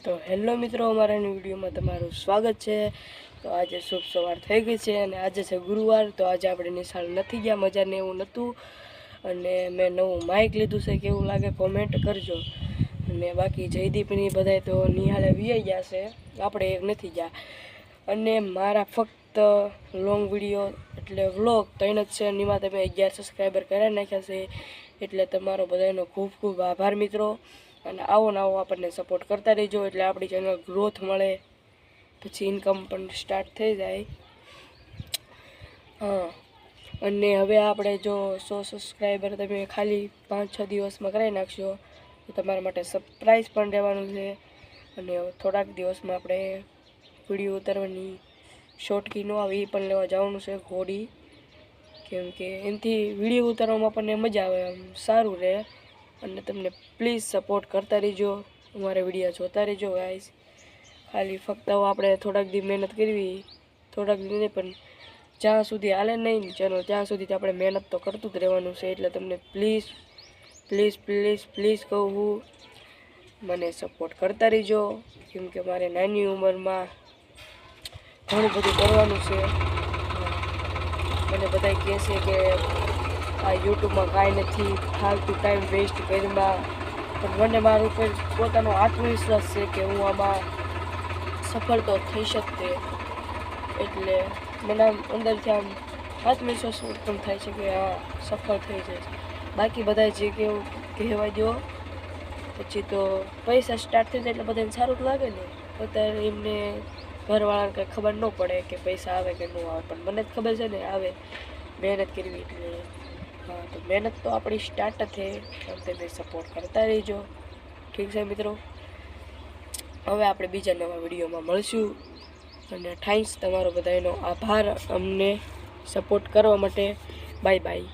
તો હેલો મિત્રો, અમારા વિડીયોમાં તમારું સ્વાગત છે। તો આજે શુભ સવાર થઈ ગઈ છે અને આજે છે ગુરુવાર। તો આજે આપણે નિશાળ નથી ગયા, મજાને એવું નહોતું અને મેં નવું માઇક લીધું છે, કેવું લાગે કોમેન્ટ કરજો। અને બાકી જયદીપની બધાય તો નિહાળે વી ગયા છે, આપણે એક નથી ગયા। અને મારા ફક્ત લોંગ વિડીયો એટલે વ્લોગ 3 જ છે, એમાં તમે 11 સબસ્ક્રાઈબર કરી નાખ્યા છે, એટલે તમારો બધાનો ખૂબ ખૂબ આભાર મિત્રો। અને આવો ને આવો આપણને સપોર્ટ કરતા રહેજો, એટલે આપણી ચેનલ ગ્રોથ મળે, પછી ઇન્કમ પણ સ્ટાર્ટ થઈ જાય। હા, અને હવે આપણે જો 100 સબસ્ક્રાઈબર તમે ખાલી 5-6 દિવસમાં કરાવી નાખશો તો તમારા માટે સરપ્રાઈઝ પણ રહેવાનું છે। અને થોડાક દિવસમાં આપણે વિડીયો ઉતારવાની શોર્ટકી ન આવે એ પણ લેવા જવાનું છે, ઘોડી, કેમ કે એનાથી વિડીયો ઉતારવામાં આપણને મજા આવે, આમ સારું રહે। અને તમને પ્લીઝ સપોર્ટ કરતા રહેજો, અમારા વિડીયો જોતા રહેજો ગાઈસ। ખાલી ફક્ત આપણે થોડાક દી મહેનત કરવી, થોડાક દી નહીં પણ જ્યાં સુધી હાલે નહીં ચેનલ ત્યાં સુધી આપણે મહેનત તો કરતું જ રહેવાનું છે। એટલે તમને પ્લીઝ પ્લીઝ પ્લીઝ પ્લીઝ કહું હું, મને સપોર્ટ કરતા રહેજો, કેમ કે મારે નાની ઉંમરમાં ઘણું બધું કરવાનું છે। મને બધા કહે છે કે આ યુટ્યુબમાં કાંઈ નથી, ફાલતુ ટાઈમ વેસ્ટ કરીમાં, પણ મને મારા ઉપર પોતાનો આત્મવિશ્વાસ છે કે હું આમાં સફળ તો થઈ શકતે। એટલે મને આમ અંદરથી આમ આત્મવિશ્વાસ પણ થાય છે કે હા સફળ થઈ જાય। બાકી બધા જે કેવું કહેવા દો, પછી તો પૈસા સ્ટાર્ટ થઈ જાય એટલે બધાને સારું જ લાગે ને। અત્યારે એમને ઘરવાળાને કંઈ ખબર ન પડે કે પૈસા આવે કે ન આવે, પણ મને જ ખબર છે ને આવે, મહેનત કરવી એટલે। હા, તો મહેનત તો આપણી સ્ટાર્ટ છે, પણ તમે સપોર્ટ કરતા રહેજો, ઠીક છે મિત્રો। હવે આપણે બીજા નવા વિડીયોમાં મળશું, અને થેન્ક્સ તમારો બધાનો આભાર અમને સપોર્ટ કરવા માટે। Bye bye.